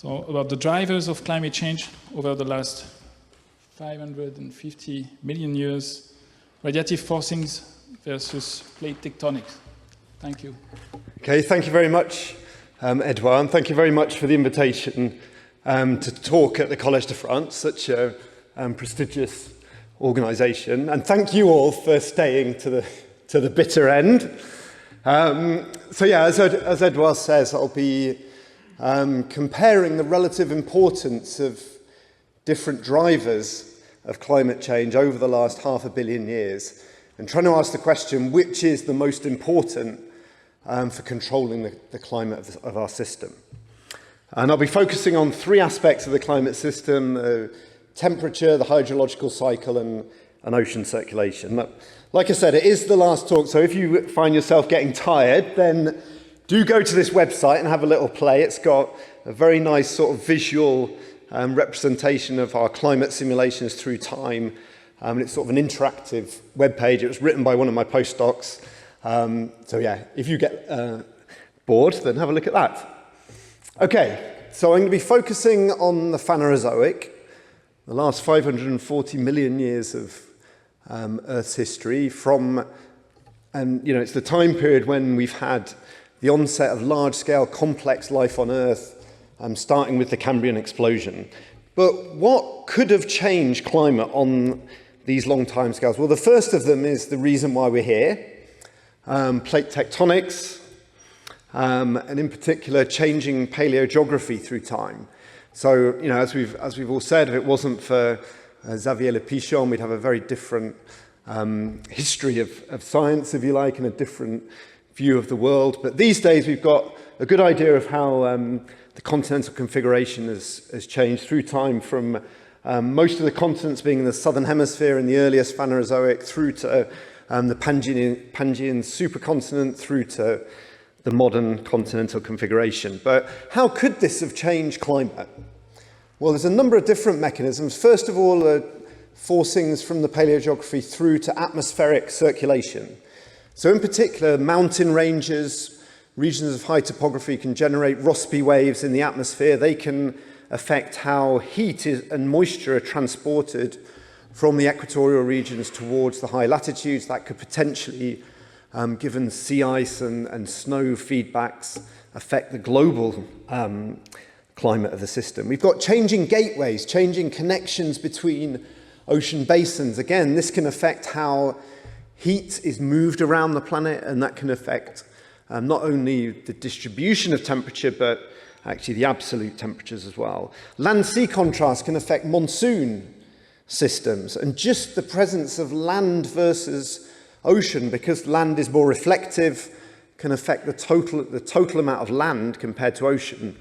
So about the drivers of climate change over the last 550 million years, radiative forcings versus plate tectonics. Thank you. Okay, thank you very much, Edouard, and thank you very much for the invitation to talk at the Collège de France, such a prestigious organisation, and thank you all for staying to the bitter end. So yeah, as Edouard says, I'll be comparing the relative importance of different drivers of climate change over the last 500 million years, and trying to ask the question, which is the most important for controlling the climate of our system. And I'll be focusing on three aspects of the climate system: temperature, the hydrological cycle, and ocean circulation. Like I said, it is the last talk, so if you find yourself getting tired, then do go to this website and have a little play. It's got a very nice sort of visual representation of our climate simulations through time. It's sort of an interactive web page. It was written by one of my postdocs. So yeah, if you get bored, then have a look at that. Okay, so I'm going to be focusing on the Phanerozoic, the last 540 million years of Earth's history from, and you know, it's the time period when we've had the onset of large-scale complex life on Earth, starting with the Cambrian explosion. But what could have changed climate on these long timescales? Well, the first of them is the reason why we're here, plate tectonics, and in particular, changing paleogeography through time. So, you know, as we've all said, if it wasn't for Xavier Le Pichon, we'd have a very different history of science, if you like, and a different view of the world. But these days, we've got a good idea of how the continental configuration has changed through time, from most of the continents being in the southern hemisphere in the earliest Phanerozoic, through to the Pangean supercontinent, through to the modern continental configuration. But how could this have changed climate? Well, there's a number of different mechanisms. First of all, forcings from the paleogeography through to atmospheric circulation. So in particular, mountain ranges, regions of high topography can generate Rossby waves in the atmosphere. They can affect how heat and moisture are transported from the equatorial regions towards the high latitudes. That could potentially, given sea ice and snow feedbacks, affect the global climate of the system. We've got changing gateways, changing connections between ocean basins. Again, this can affect how heat is moved around the planet, and that can affect not only the distribution of temperature, but actually the absolute temperatures as well. Land-sea contrast can affect monsoon systems, and just the presence of land versus ocean, because land is more reflective, can affect the total amount of land compared to ocean,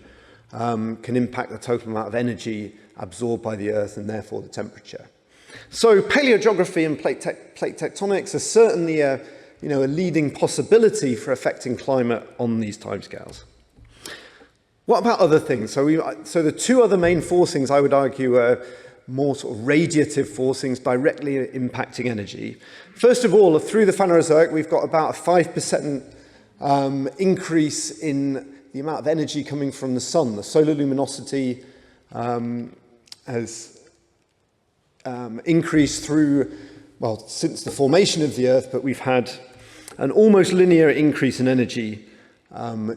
can impact the total amount of energy absorbed by the Earth and therefore the temperature. So paleogeography and plate tectonics are certainly a leading possibility for affecting climate on these timescales. What about other things? So the two other main forcings, I would argue, are more sort of radiative forcings directly impacting energy. First of all, through the Phanerozoic, we've got about a 5% increase in the amount of energy coming from the sun. The solar luminosity has increased through, well, since the formation of the Earth, but we've had an almost linear increase in energy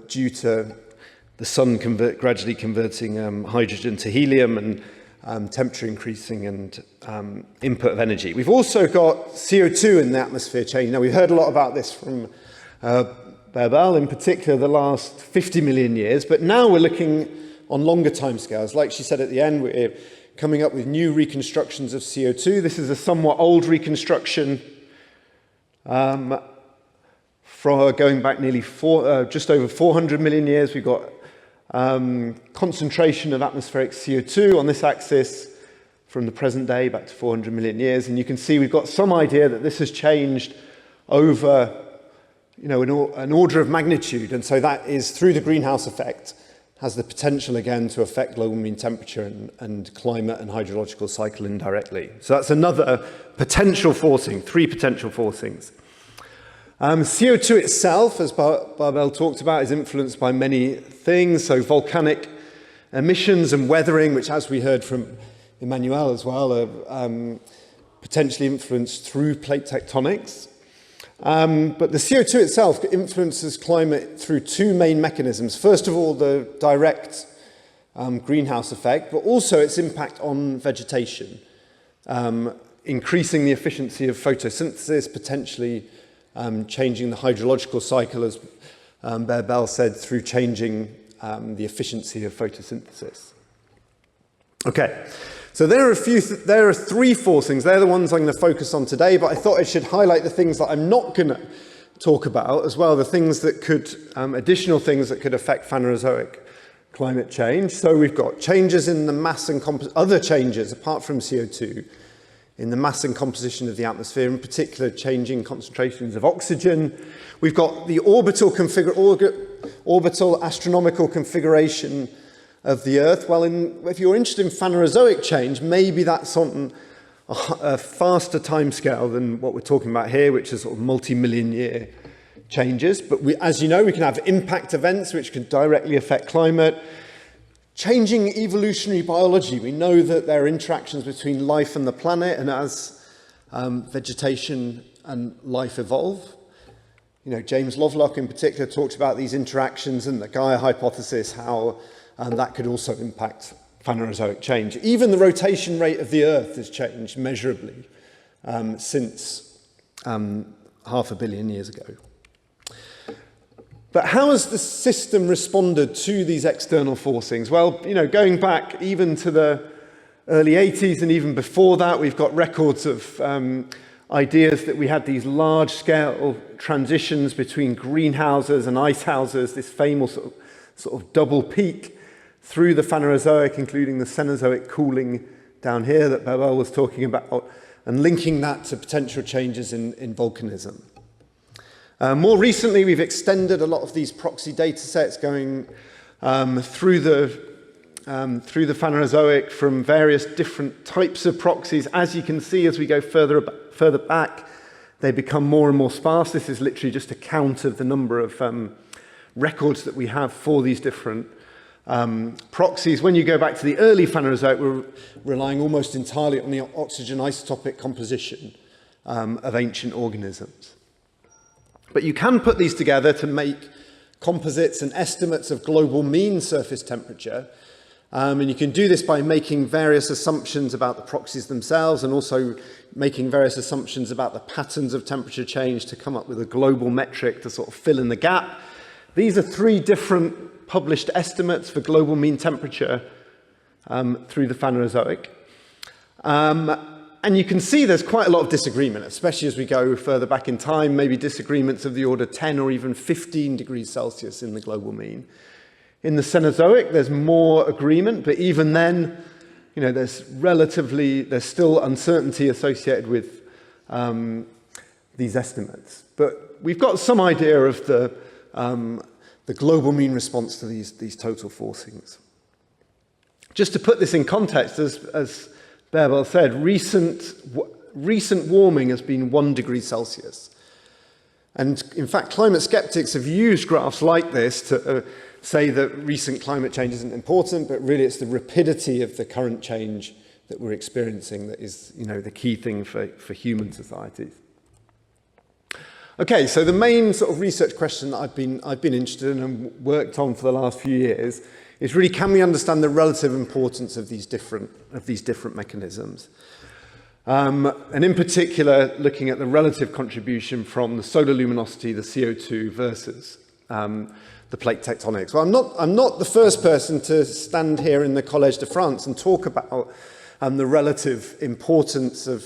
due to the sun gradually converting hydrogen to helium, and temperature increasing, and input of energy. We've also got CO2 in the atmosphere change. Now, we've heard a lot about this from Barbel, in particular the last 50 million years, but now we're looking on longer timescales. Like she said at the end, we're coming up with new reconstructions of CO2. This is a somewhat old reconstruction from going back nearly just over 400 million years. We've got concentration of atmospheric CO2 on this axis from the present day back to 400 million years. And you can see we've got some idea that this has changed over an order of magnitude. And so that is, through the greenhouse effect, has the potential again to affect global mean temperature and climate and hydrological cycle indirectly. So that's another potential forcing, three potential forcings. CO2 itself, as Barbel talked about, is influenced by many things. So volcanic emissions and weathering, which, as we heard from Emmanuel as well, are potentially influenced through plate tectonics. But the CO2 itself influences climate through two main mechanisms. First of all, the direct greenhouse effect, but also its impact on vegetation, increasing the efficiency of photosynthesis, potentially changing the hydrological cycle, as Bell said, through changing the efficiency of photosynthesis. Okay, so there are three forcings. They're the ones I'm going to focus on today, but I thought I should highlight the things that I'm not going to talk about as well, the things that could, additional things that could affect Phanerozoic climate change. So we've got changes in the mass and other changes apart from CO2 in the mass and composition of the atmosphere, in particular changing concentrations of oxygen. We've got the orbital astronomical configuration of the Earth. Well, if you're interested in Phanerozoic change, maybe that's on a faster timescale than what we're talking about here, which is sort of multi-million year changes. But as you know, we can have impact events which can directly affect climate. Changing evolutionary biology. We know that there are interactions between life and the planet, and as vegetation and life evolve. You know, James Lovelock in particular talked about these interactions and the Gaia hypothesis, how that could also impact Phanerozoic change. Even the rotation rate of the Earth has changed measurably since 500 million years ago. But how has the system responded to these external forcings? Well, you know, going back even to the early 80s and even before that, we've got records of ideas that we had these large-scale transitions between greenhouses and ice houses, this famous sort of double peak through the Phanerozoic, including the Cenozoic cooling down here that Bebel was talking about, and linking that to potential changes in volcanism. More recently, we've extended a lot of these proxy data sets going through the Phanerozoic from various different types of proxies. As you can see, as we go further back, they become more and more sparse. This is literally just a count of the number of records that we have for these different proxies. When you go back to the early Phanerozoic, we're relying almost entirely on the oxygen isotopic composition of ancient organisms. But you can put these together to make composites and estimates of global mean surface temperature. And you can do this by making various assumptions about the proxies themselves and also making various assumptions about the patterns of temperature change to come up with a global metric to sort of fill in the gap. These are three different published estimates for global mean temperature through the Phanerozoic. And you can see there's quite a lot of disagreement, especially as we go further back in time, maybe disagreements of the order 10 or even 15 degrees Celsius in the global mean. In the Cenozoic, there's more agreement, but even then, you know, there's still uncertainty associated with these estimates. But we've got some idea of the global mean response to these total forcings. Just to put this in context, as Bebel said, recent warming has been 1 degree Celsius. And in fact, climate skeptics have used graphs like this to say that recent climate change isn't important, but really it's the rapidity of the current change that we're experiencing that is, you know, the key thing for human societies. Okay, so the main sort of research question that I've been interested in and worked on for the last few years is really, can we understand the relative importance of these different mechanisms? And in particular, looking at the relative contribution from the solar luminosity, the CO2 versus the plate tectonics. Well, I'm not the first person to stand here in the Collège de France and talk about the relative importance of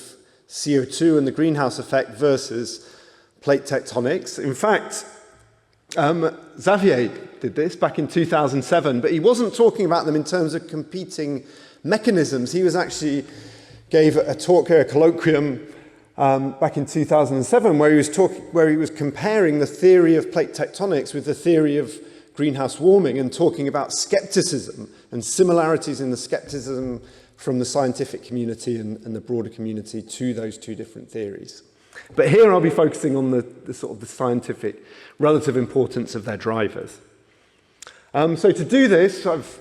CO2 and the greenhouse effect versus plate tectonics. In fact, Xavier did this back in 2007, but he wasn't talking about them in terms of competing mechanisms. He was actually gave a talk here, a colloquium, back in 2007, where he was comparing the theory of plate tectonics with the theory of greenhouse warming and talking about skepticism and similarities in the skepticism from the scientific community and the broader community to those two different theories. But here I'll be focusing on the sort of the scientific relative importance of their drivers. So to do this, I've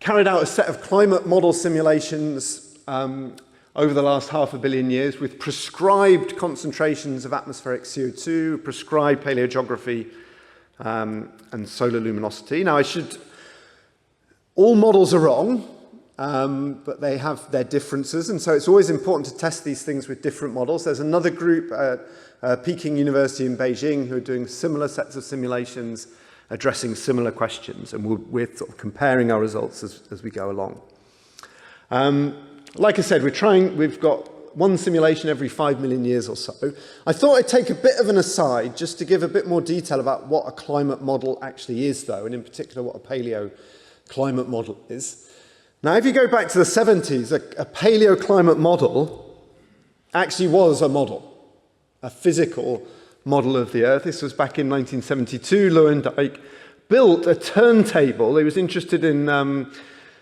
carried out a set of climate model simulations over the last 500 million years with prescribed concentrations of atmospheric CO2, prescribed paleogeography, and solar luminosity. Now, all models are wrong, but they have their differences, and so it's always important to test these things with different models. There's another group at Peking University in Beijing who are doing similar sets of simulations, addressing similar questions, and we're sort of comparing our results as we go along. Like I said, we've got one simulation every 5 million years or so. I thought I'd take a bit of an aside just to give a bit more detail about what a climate model actually is, though, and in particular what a paleoclimate model is. Now, if you go back to the 70s, a paleoclimate model actually was a model, a physical model of the Earth. This was back in 1972. Lunt built a turntable. He was interested in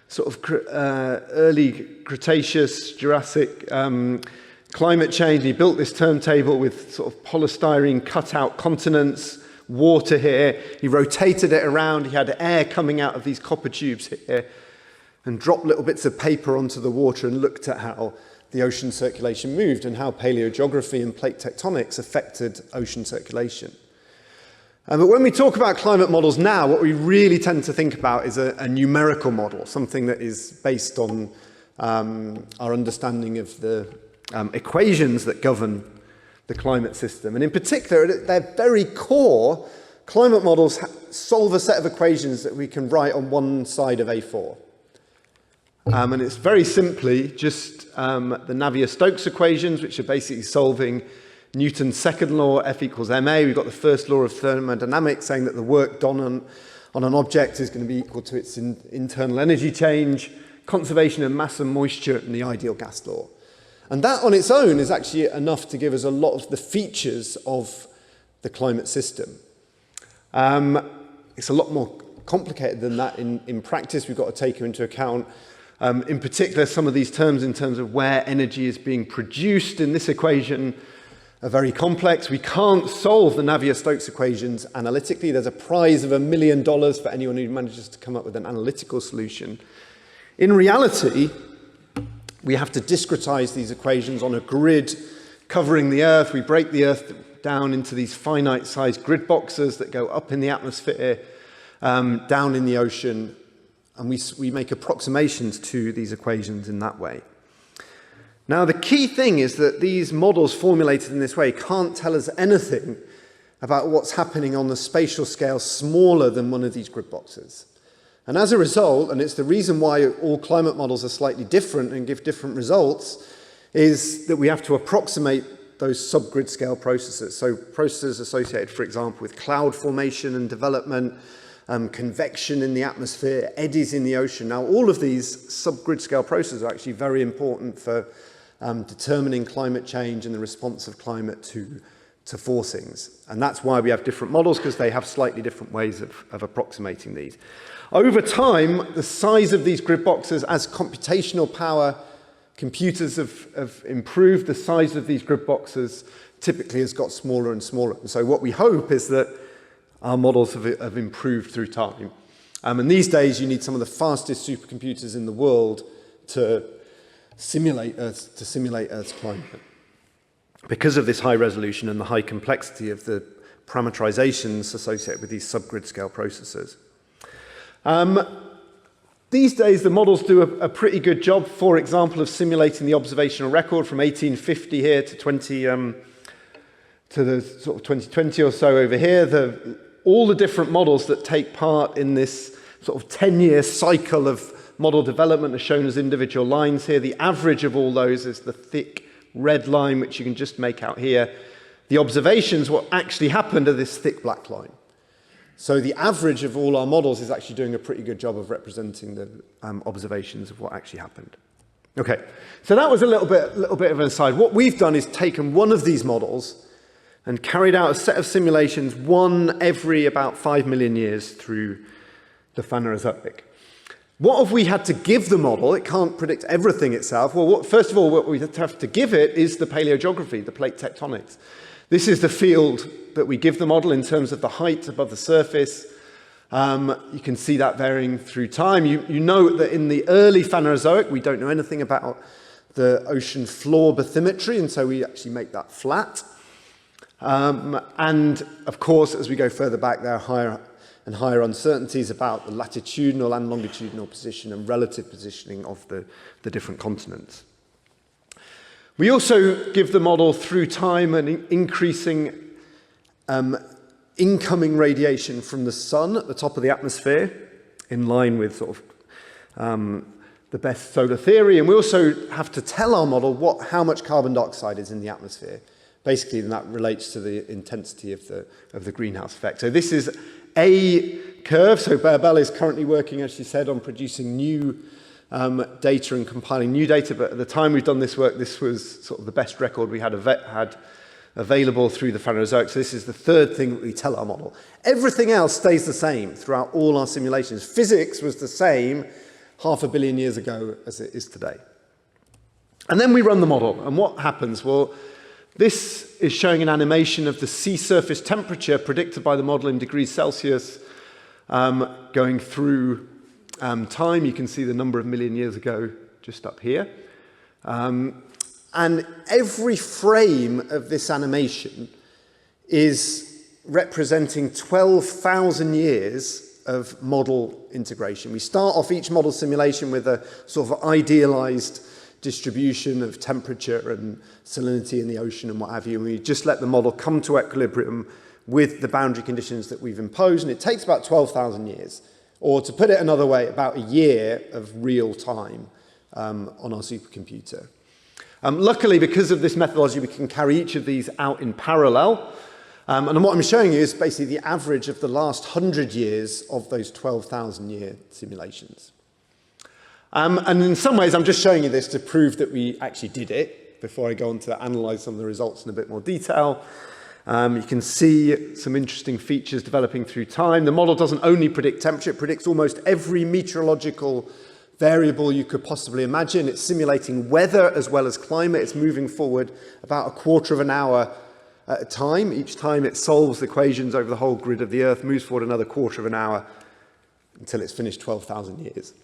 sort of early Cretaceous, Jurassic climate change. He built this turntable with sort of polystyrene cut-out continents, water here. He rotated it around. He had air coming out of these copper tubes here and dropped little bits of paper onto the water and looked at how the ocean circulation moved and how paleogeography and plate tectonics affected ocean circulation. But when we talk about climate models now, what we really tend to think about is a numerical model, something that is based on our understanding of the equations that govern the climate system. And in particular, at their very core, climate models solve a set of equations that we can write on one side of A4. And it's very simply just the Navier-Stokes equations, which are basically solving Newton's second law, F equals ma. We've got the first law of thermodynamics saying that the work done on an object is going to be equal to its internal energy change, conservation of mass and moisture, and the ideal gas law. And that on its own is actually enough to give us a lot of the features of the climate system. It's a lot more complicated than that in practice. We've got to take into account, in particular, some of these terms in terms of where energy is being produced in this equation are very complex. We can't solve the Navier-Stokes equations analytically. There's a prize of $1 million for anyone who manages to come up with an analytical solution. In reality, we have to discretize these equations on a grid covering the Earth. We break the Earth down into these finite-sized grid boxes that go up in the atmosphere, down in the ocean, and we make approximations to these equations in that way. Now, the key thing is that these models formulated in this way can't tell us anything about what's happening on the spatial scale smaller than one of these grid boxes. And as a result, and it's the reason why all climate models are slightly different and give different results, is that we have to approximate those subgrid scale processes. So processes associated, for example, with cloud formation and development, convection in the atmosphere, eddies in the ocean. Now, all of these subgrid scale processes are actually very important for determining climate change and the response of climate to forcings. And that's why we have different models, because they have slightly different ways of approximating these. Over time, the size of these grid boxes, as computational power, computers have improved, the size of these grid boxes typically has got smaller and smaller. And so what we hope is that our models have improved through time. And these days, you need some of the fastest supercomputers in the world to simulate Earth's climate, because of this high resolution and the high complexity of the parameterizations associated with these subgrid scale processes. These days, the models do a pretty good job, for example, of simulating the observational record from 1850 here to the sort of 2020 or so over here. All the different models that take part in this sort of 10-year cycle of model development are shown as individual lines here. The average of all those is the thick red line, which you can just make out here. The observations, what actually happened, are this thick black line. So the average of all our models is actually doing a pretty good job of representing the observations of what actually happened. Okay, so that was a little bit of an aside. What we've done is taken one of these models and carried out a set of simulations, one every about 5 million years through the Phanerozoic. What have we had to give the model? It can't predict everything itself. Well, first of all, what we have to give it is the paleogeography, the plate tectonics. This is the field that we give the model in terms of the height above the surface, You can see that varying through time. You know that in the early Phanerozoic, we don't know anything about the ocean floor bathymetry, and so we actually make that flat. And of course, as we go further back, there are higher and higher uncertainties about the latitudinal and longitudinal position and relative positioning of the different continents. We also give the model through time an increasing incoming radiation from the sun at the top of the atmosphere, in line with sort of the best solar theory. And we also have to tell our model how much carbon dioxide is in the atmosphere. Basically, that relates to the intensity of the greenhouse effect. So this is a curve. So Barbel is currently working, as she said, on producing new data and compiling new data. But at the time we've done this work, this was sort of the best record we had available through the Phanerozoic. So this is the third thing that we tell our model. Everything else stays the same throughout all our simulations. Physics was the same 500 million years ago as it is today. And then we run the model. And what happens? Well, this is showing an animation of the sea surface temperature predicted by the model in degrees Celsius going through time. You can see the number of million years ago just up here. And every frame of this animation is representing 12,000 years of model integration. We start off each model simulation with a sort of idealized distribution of temperature and salinity in the ocean and what have you, and we just let the model come to equilibrium with the boundary conditions that we've imposed, and it takes about 12,000 years, or to put it another way, about a year of real time on our supercomputer. Luckily, because of this methodology, we can carry each of these out in parallel, and what I'm showing you is basically the average of the last 100 years of those 12,000 year simulations. And in some ways, I'm just showing you this to prove that we actually did it before I go on to analyze some of the results in a bit more detail. You can see some interesting features developing through time. The model doesn't only predict temperature, it predicts almost every meteorological variable you could possibly imagine. It's simulating weather as well as climate. It's moving forward about a quarter of an hour at a time. Each time it solves equations over the whole grid of the Earth, moves forward another quarter of an hour until it's finished 12,000 years.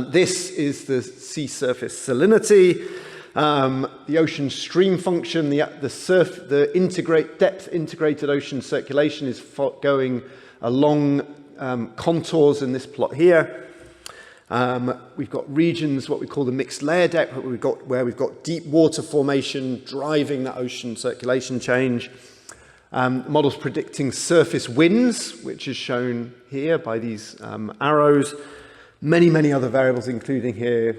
This is the sea surface salinity, the ocean stream function, the depth integrated ocean circulation is going along contours in this plot here. We've got regions, what we call the mixed layer depth, where we've got deep water formation driving that ocean circulation change. Models predicting surface winds, which is shown here by these arrows. Many, many other variables, including here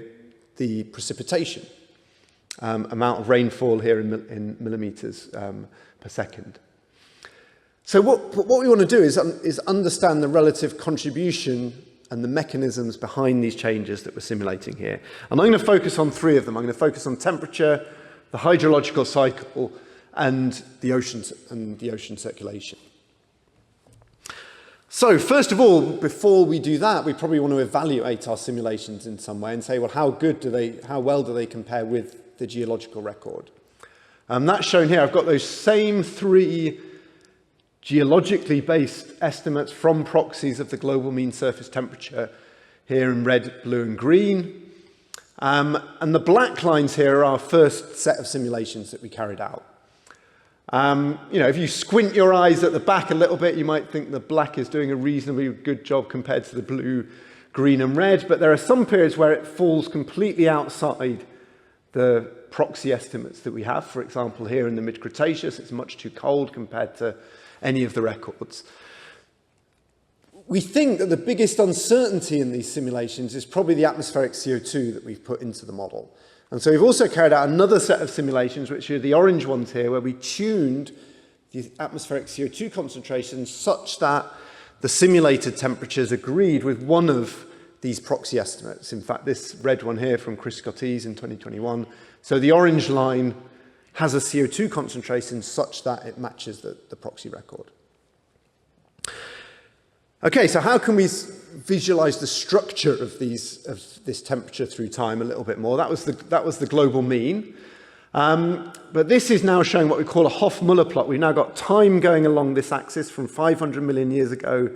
the precipitation, amount of rainfall here in millimeters per second. So what we want to do is understand the relative contribution and the mechanisms behind these changes that we're simulating here. And I'm going to focus on three of them. I'm going to focus on temperature, the hydrological cycle, and the ocean circulation. So first of all, before we do that, we probably want to evaluate our simulations in some way and say, well, how well do they compare with the geological record? That's shown here. I've got those same three geologically based estimates from proxies of the global mean surface temperature here in red, blue, and green. And the black lines here are our first set of simulations that we carried out. If you squint your eyes at the back a little bit, you might think the black is doing a reasonably good job compared to the blue, green, and red, but there are some periods where it falls completely outside the proxy estimates that we have. For example, here in the mid-Cretaceous, it's much too cold compared to any of the records. We think that the biggest uncertainty in these simulations is probably the atmospheric CO2 that we've put into the model. And so we've also carried out another set of simulations, which are the orange ones here, where we tuned the atmospheric CO2 concentration such that the simulated temperatures agreed with one of these proxy estimates. In fact, this red one here from Chris Scotese in 2021. So the orange line has a CO2 concentration such that it matches the proxy record. Okay, so how can we visualize the structure of this temperature through time a little bit more? That was the global mean. But this is now showing what we call a Hoff-Muller plot. We've now got time going along this axis from 500 million years ago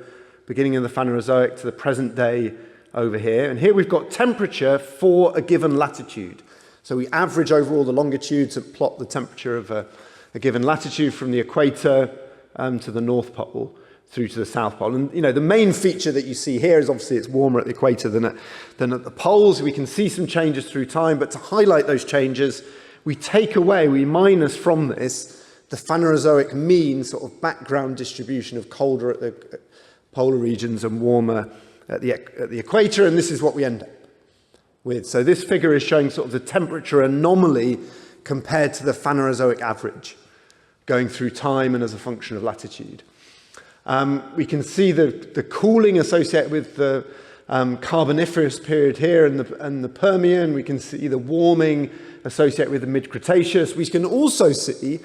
beginning of the Phanerozoic to the present day over here. And here we've got temperature for a given latitude. So we average over all the longitudes and plot the temperature of a given latitude from the equator to the North Pole through to the South Pole. And the main feature that you see here is obviously it's warmer at the equator than at the poles. We can see some changes through time, but to highlight those changes, we minus from this the Phanerozoic mean sort of background distribution of colder at the polar regions and warmer at the equator, and this is what we end up with. So this figure is showing sort of the temperature anomaly compared to the Phanerozoic average, going through time and as a function of latitude. We can see the cooling associated with the Carboniferous period here and the Permian. We can see the warming associated with the mid-Cretaceous. We can also see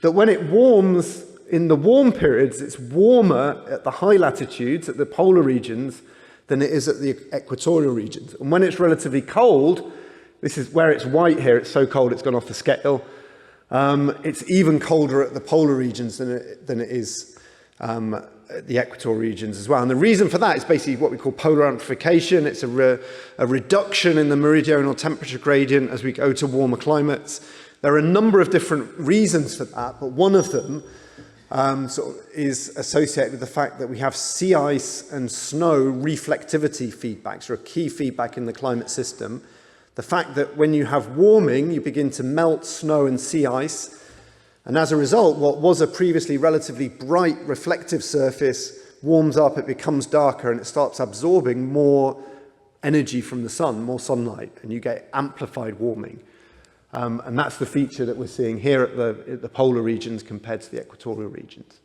that when it warms in the warm periods, it's warmer at the high latitudes, at the polar regions, than it is at the equatorial regions. And when it's relatively cold, this is where it's white here, it's so cold it's gone off the scale. It's even colder at the polar regions than it is at the equatorial regions as well. And the reason for that is basically what we call polar amplification. It's a reduction in the meridional temperature gradient as we go to warmer climates. There are a number of different reasons for that, but one of them is associated with the fact that we have sea ice and snow reflectivity feedbacks, or a key feedback in the climate system. The fact that when you have warming, you begin to melt snow and sea ice, and as a result, what was a previously relatively bright reflective surface warms up, it becomes darker, and it starts absorbing more energy from the sun, more sunlight, and you get amplified warming. And that's the feature that we're seeing here at the polar regions compared to the equatorial regions.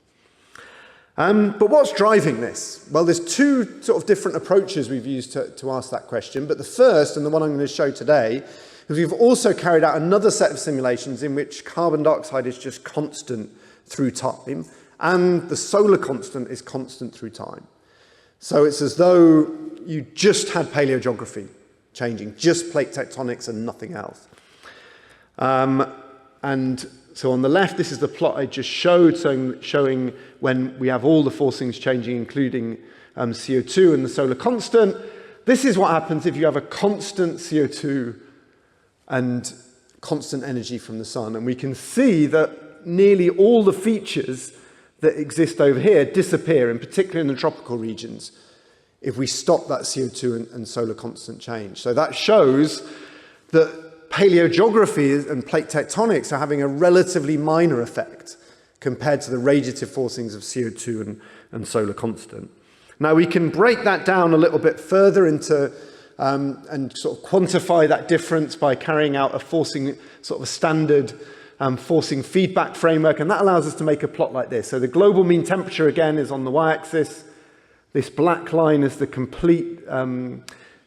But what's driving this? Well, there's two sort of different approaches we've used to ask that question. But the first, and the one I'm going to show today, is we've also carried out another set of simulations in which carbon dioxide is just constant through time, and the solar constant is constant through time. So it's as though you just had paleogeography changing, just plate tectonics and nothing else. And so on the left, this is the plot I just showed, showing when we have all the forcings changing, including CO2 and the solar constant. This is what happens if you have a constant CO2 and constant energy from the sun. And we can see that nearly all the features that exist over here disappear, in particular in the tropical regions, if we stop that CO2 and solar constant change. So that shows that paleogeography and plate tectonics are having a relatively minor effect compared to the radiative forcings of CO2 and solar constant. Now we can break that down a little bit further into and sort of quantify that difference by carrying out a forcing, sort of a standard forcing feedback framework, and that allows us to make a plot like this. So the global mean temperature again is on the y-axis. This black line is the complete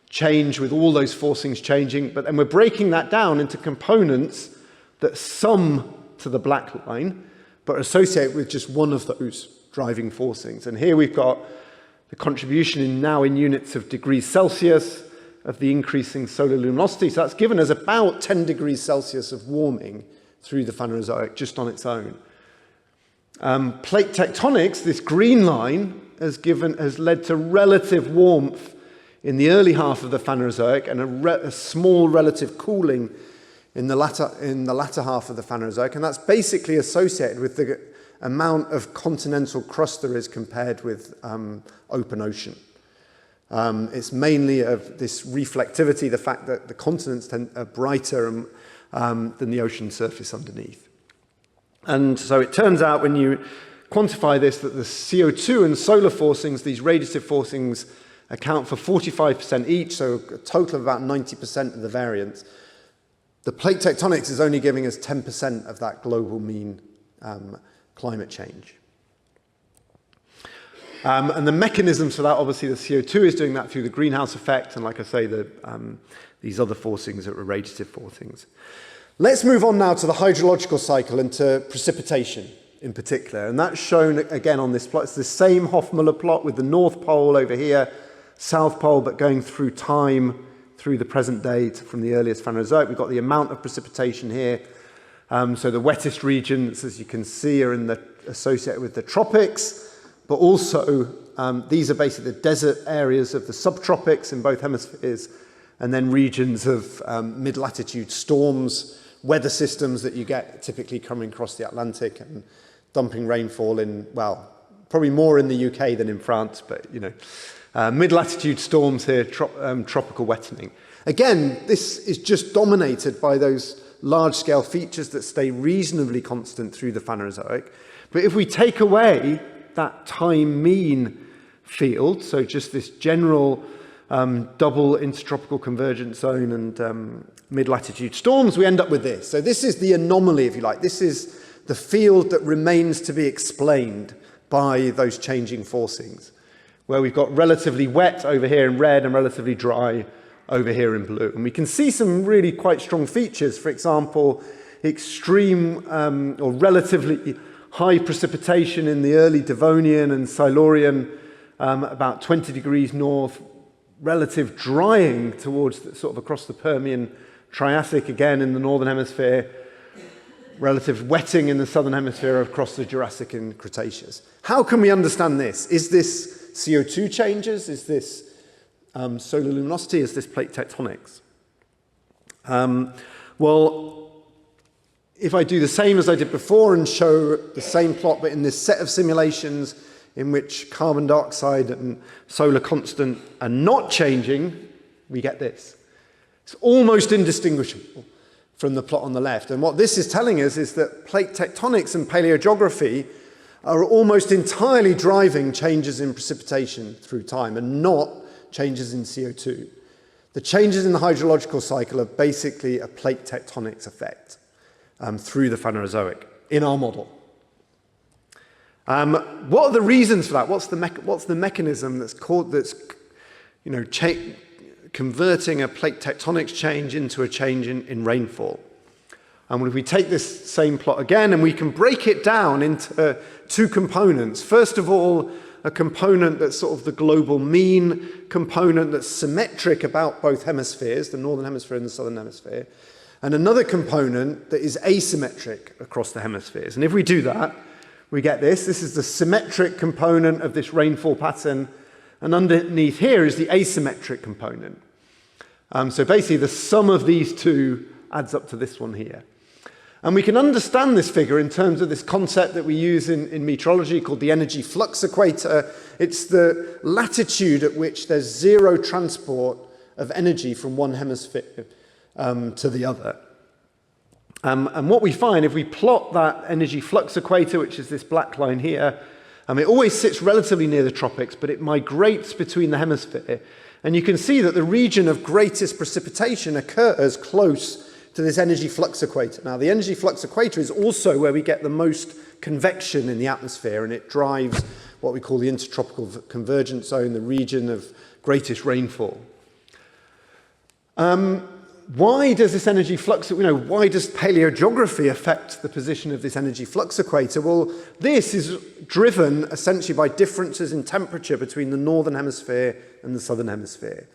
change with all those forcings changing, but then we're breaking that down into components that sum to the black line, but associate with just one of those driving forcings. And here we've got the contribution now in units of degrees Celsius of the increasing solar luminosity. So that's given us about 10 degrees Celsius of warming through the Phanerozoic just on its own. Plate tectonics, this green line, has led to relative warmth in the early half of the Phanerozoic and a small relative cooling in the latter half of the Phanerozoic, and that's basically associated with the amount of continental crust there is compared with open ocean. It's mainly of this reflectivity, the fact that the continents are brighter than the ocean surface underneath. And so it turns out when you quantify this that the CO2 and solar forcings, these radiative forcings, account for 45% each, so a total of about 90% of the variance. The plate tectonics is only giving us 10% of that global mean climate change. And the mechanisms for that, obviously the CO2 is doing that through the greenhouse effect, and like I say, these other forcings are radiative forcings. Let's move on now to the hydrological cycle and to precipitation in particular, and that's shown again on this plot. It's the same Hoff-Muller plot with the North Pole over here, South Pole, but going through time, through the present day from the earliest Phanerozoic. We've got the amount of precipitation here. So the wettest regions, as you can see, are associated with the tropics, but also these are basically the desert areas of the subtropics in both hemispheres, and then regions of mid-latitude storms, weather systems that you get typically coming across the Atlantic and dumping rainfall in, well, probably more in the UK than in France, but, you know, mid-latitude storms here, tropical wettening. Again, this is just dominated by those large-scale features that stay reasonably constant through the Phanerozoic. But if we take away that time mean field, so just this general double intertropical convergence zone and mid-latitude storms, we end up with this. So this is the anomaly, if you like. This is the field that remains to be explained by those changing forcings, where we've got relatively wet over here in red and relatively dry over here in blue. And we can see some really quite strong features. For example, extreme or relatively high precipitation in the early Devonian and Silurian, about 20 degrees north, relative drying towards sort of across the Permian Triassic again in the northern hemisphere, relative wetting in the southern hemisphere across the Jurassic and Cretaceous. How can we understand this? Is this CO2 changes? Is this solar luminosity? Is this plate tectonics? Well, if I do the same as I did before and show the same plot, but in this set of simulations in which carbon dioxide and solar constant are not changing, we get this. It's almost indistinguishable from the plot on the left. And what this is telling us is that plate tectonics and paleogeography are almost entirely driving changes in precipitation through time and not changes in CO2. The changes in the hydrological cycle are basically a plate tectonics effect through the Phanerozoic in our model. What are the reasons for that? What's the mechanism that's you know, converting a plate tectonics change into a change in rainfall? And if we take this same plot again, and we can break it down into two components. First of all, a component that's sort of the global mean component that's symmetric about both hemispheres, the northern hemisphere and the southern hemisphere, and another component that is asymmetric across the hemispheres. And if we do that, we get this. This is the symmetric component of this rainfall pattern, and underneath here is the asymmetric component. So basically, the sum of these two adds up to this one here. And we can understand this figure in terms of this concept that we use in meteorology called the energy flux equator. It's the latitude at which there's zero transport of energy from one hemisphere to the other. And what we find, if we plot that energy flux equator, which is this black line here, it always sits relatively near the tropics, but it migrates between the hemisphere. And you can see that the region of greatest precipitation occurs close to this energy flux equator. Now, the energy flux equator is also where we get the most convection in the atmosphere, and it drives what we call the intertropical convergence zone, the region of greatest rainfall. Why does this energy flux, why does paleogeography affect the position of this energy flux equator? Well, this is driven essentially by differences in temperature between the northern hemisphere and the southern hemisphere.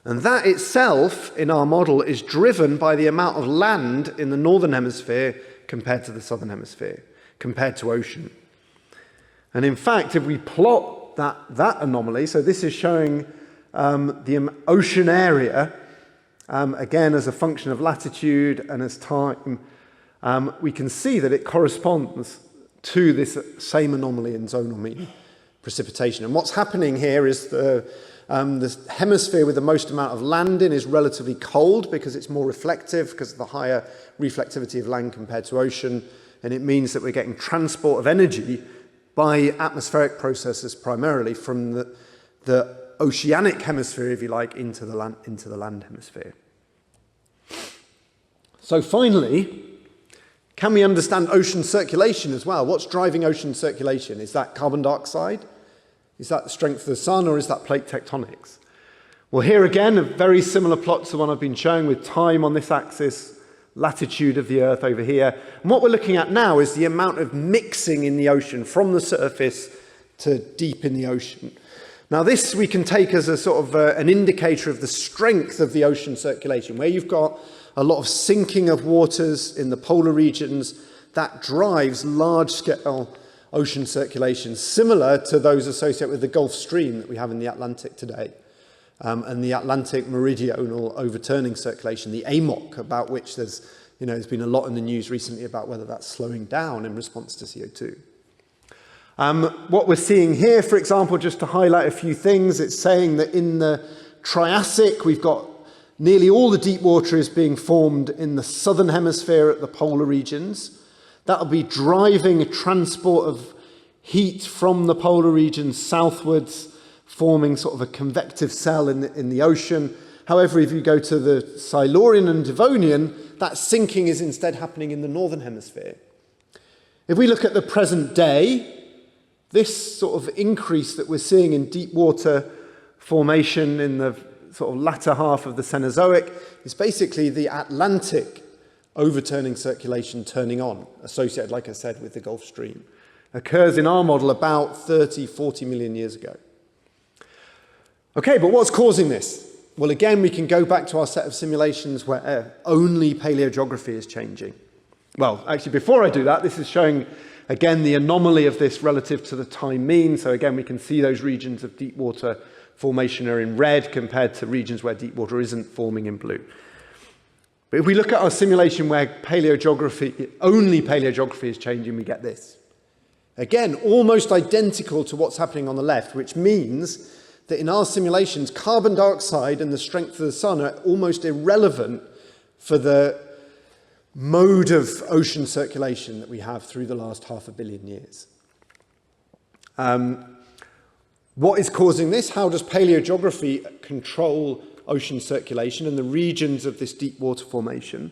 And that itself, in our model, is driven by the amount of land in the northern hemisphere compared to the southern hemisphere, compared to ocean. And in fact, if we plot that anomaly, so this is showing the ocean area, again, as a function of latitude and as time, we can see that it corresponds to this same anomaly in zonal mean precipitation. And what's happening here is the hemisphere with the most amount of land in is relatively cold because it's more reflective, because of the higher reflectivity of land compared to ocean. And it means that we're getting transport of energy by atmospheric processes primarily from the oceanic hemisphere, if you like, into the land hemisphere. So finally, can we understand ocean circulation as well? What's driving ocean circulation? Is that carbon dioxide? Is that the strength of the sun, or is that plate tectonics? Well, here again, a very similar plot to the one I've been showing with time on this axis, latitude of the Earth over here. And what we're looking at now is the amount of mixing in the ocean from the surface to deep in the ocean. Now, this we can take as a sort of an indicator of the strength of the ocean circulation, where you've got a lot of sinking of waters in the polar regions that drives large-scale ocean circulation, similar to those associated with the Gulf Stream that we have in the Atlantic today, and the Atlantic meridional overturning circulation, the AMOC, about which there's been a lot in the news recently about whether that's slowing down in response to CO2. What we're seeing here, for example, just to highlight a few things, it's saying that in the Triassic, we've got nearly all the deep water is being formed in the southern hemisphere at the polar regions. That'll be driving a transport of heat from the polar regions southwards, forming sort of a convective cell in the ocean. However, if you go to the Silurian and Devonian, that sinking is instead happening in the northern hemisphere. If we look at the present day, this sort of increase that we're seeing in deep water formation in the sort of latter half of the Cenozoic is basically the Atlantic overturning circulation turning on, associated, like I said, with the Gulf Stream. Occurs in our model about 30, 40 million years ago. Okay, but what's causing this? Well, again, we can go back to our set of simulations where only paleogeography is changing. Well, actually, before I do that, this is showing, again, the anomaly of this relative to the time mean. So again, we can see those regions of deep water formation are in red compared to regions where deep water isn't forming in blue. But if we look at our simulation where only paleogeography is changing, we get this. Again, almost identical to what's happening on the left, which means that in our simulations, carbon dioxide and the strength of the sun are almost irrelevant for the mode of ocean circulation that we have through the last 500 million years. What is causing this? How does paleogeography control ocean circulation and the regions of this deep water formation?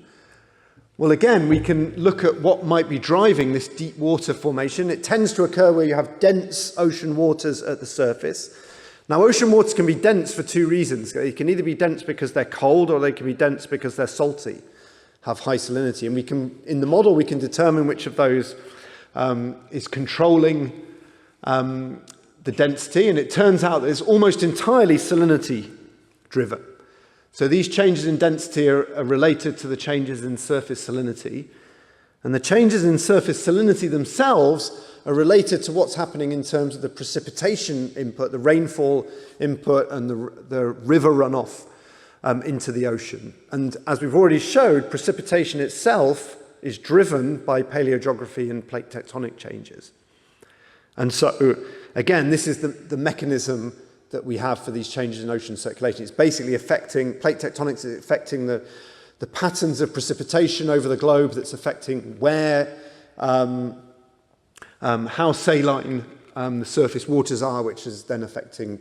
Well, again, we can look at what might be driving this deep water formation. It tends to occur where you have dense ocean waters at the surface. Now, ocean waters can be dense for two reasons. They can either be dense because they're cold, or they can be dense because they're salty, have high salinity. And in the model, we can determine which of those is controlling the density, and it turns out that it's almost entirely salinity driven. So these changes in density are related to the changes in surface salinity, and the changes in surface salinity themselves are related to what's happening in terms of the precipitation input, the rainfall input, and the river runoff into the ocean. And as we've already showed, precipitation itself is driven by paleogeography and plate tectonic changes. And so, again, this is the mechanism that we have for these changes in ocean circulation. It's basically affecting, plate tectonics is affecting the patterns of precipitation over the globe, that's affecting where, how saline the surface waters are, which is then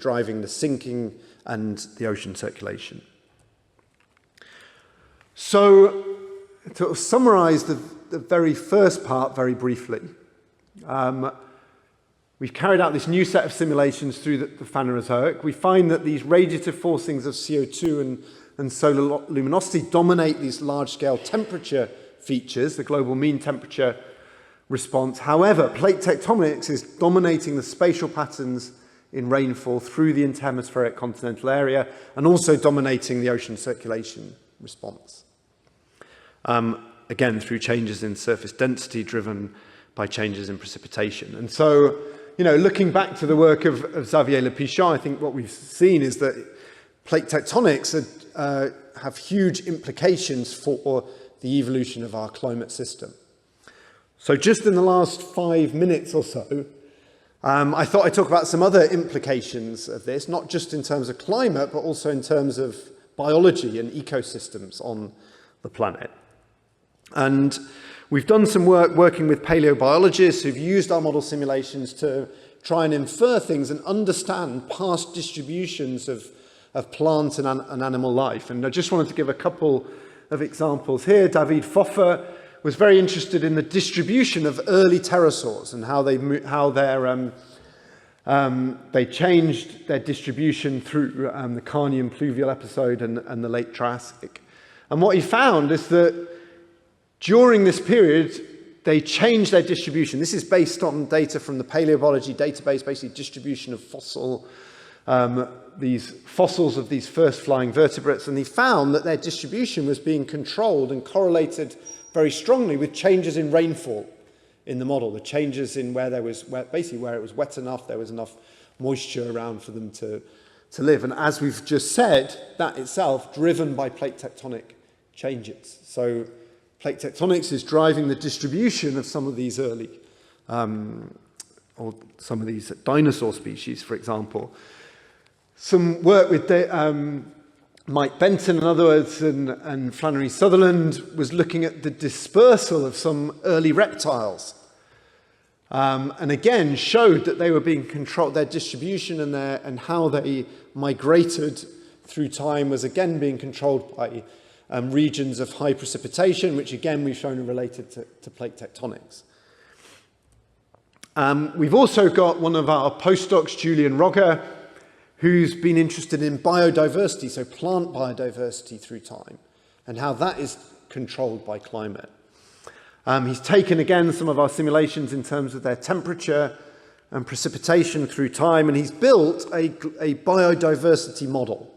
driving the sinking and the ocean circulation. So, to summarize the very first part very briefly, we've carried out this new set of simulations through the Phanerozoic. We find that these radiative forcings of CO2 and solar luminosity dominate these large-scale temperature features, the global mean temperature response. However, plate tectonics is dominating the spatial patterns in rainfall through the interhemispheric continental area, and also dominating the ocean circulation response. Again, through changes in surface density driven by changes in precipitation. And so, looking back to the work of Xavier Le Pichon, I think what we've seen is that plate tectonics have huge implications for the evolution of our climate system. So just in the last 5 minutes or so, I thought I'd talk about some other implications of this, not just in terms of climate, but also in terms of biology and ecosystems on the planet. And we've done some work working with paleobiologists who've used our model simulations to try and infer things and understand past distributions of plant and animal life. And I just wanted to give a couple of examples here. David Pfoffer was very interested in the distribution of early pterosaurs and how they changed their distribution through the Carnian pluvial episode and the late Triassic. And what he found is that during this period, they changed their distribution. This is based on data from the paleobiology database, basically distribution of these fossils of these first flying vertebrates, and he found that their distribution was being controlled and correlated very strongly with changes in rainfall in the model, the changes in where there was, basically where it was wet enough, there was enough moisture around for them to live. And as we've just said, that itself driven by plate tectonic changes. So plate tectonics is driving the distribution of some of these early, or some of these dinosaur species, for example. Some work with Mike Benton, in other words, and Flannery Sutherland was looking at the dispersal of some early reptiles. And again, showed that they were being controlled, their distribution and how they migrated through time was again being controlled by regions of high precipitation, which again we've shown are related to plate tectonics. We've also got one of our postdocs, Julian Rogger, who's been interested in biodiversity, so plant biodiversity through time, and how that is controlled by climate. He's taken, again, some of our simulations in terms of their temperature and precipitation through time, and he's built a biodiversity model,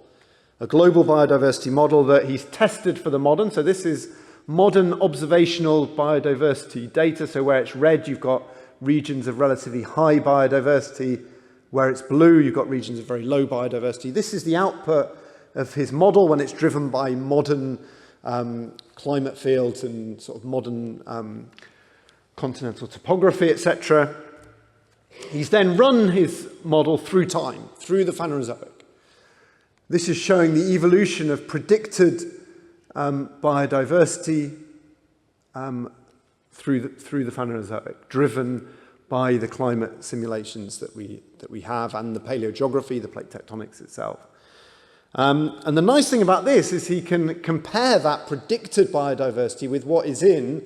a global biodiversity model that he's tested for the modern. So this is modern observational biodiversity data. So where it's red, you've got regions of relatively high biodiversity. Where it's blue, you've got regions of very low biodiversity. This is the output of his model when it's driven by modern climate fields and sort of modern continental topography, etc. He's then run his model through time, through the Phanerozoic. This is showing the evolution of predicted biodiversity through the Phanerozoic, driven by the climate simulations that we have and the paleogeography, the plate tectonics itself. And the nice thing about this is he can compare that predicted biodiversity with what is in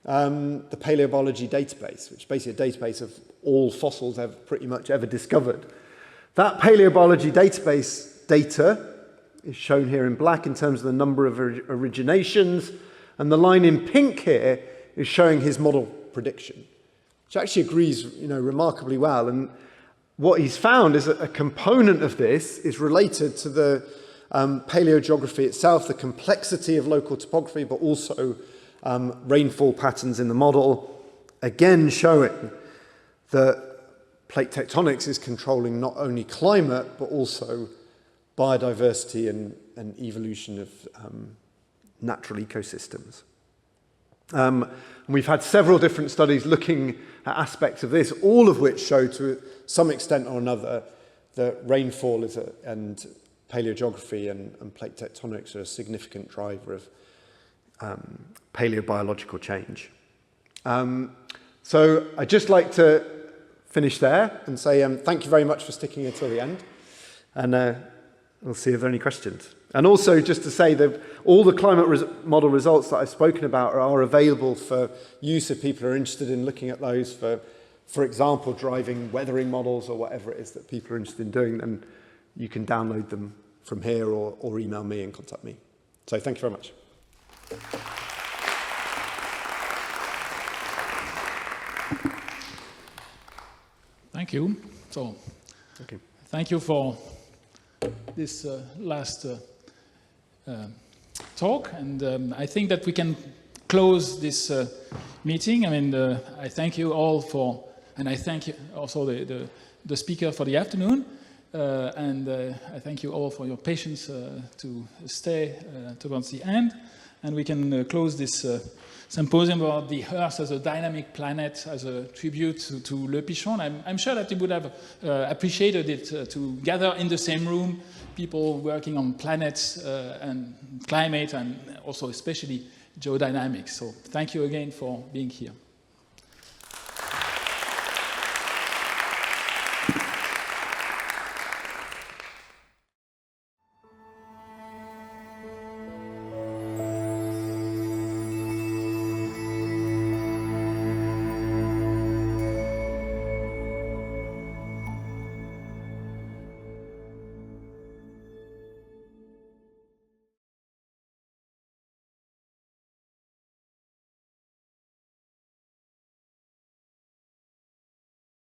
the paleobiology database, which is basically a database of all fossils pretty much ever discovered. That paleobiology database data is shown here in black in terms of the number of originations, and the line in pink here is showing his model prediction, which actually agrees, remarkably well. And what he's found is that a component of this is related to the paleogeography itself, the complexity of local topography, but also rainfall patterns in the model, again showing that plate tectonics is controlling not only climate, but also biodiversity and evolution of natural ecosystems. We've had several different studies looking at aspects of this, all of which show to some extent or another that rainfall and paleogeography and plate tectonics are a significant driver of paleobiological change. So I'd just like to finish there and say thank you very much for sticking until the end, and we'll see if there are any questions. And also just to say that all the climate model results that I've spoken about are available for use if people are interested in looking at those for example, driving weathering models or whatever it is that people are interested in doing, then you can download them from here or email me and contact me. So thank you very much. Thank you. So, okay. Thank you for this last talk, and I think that we can close this meeting. I mean, I thank you all for, and I thank you also the speaker for the afternoon, and I thank you all for your patience to stay towards the end, and we can close this symposium about the Earth as a dynamic planet, as a tribute to Le Pichon. I'm sure that you would have appreciated it to gather in the same room people working on planets and climate, and also especially geodynamics. So thank you again for being here.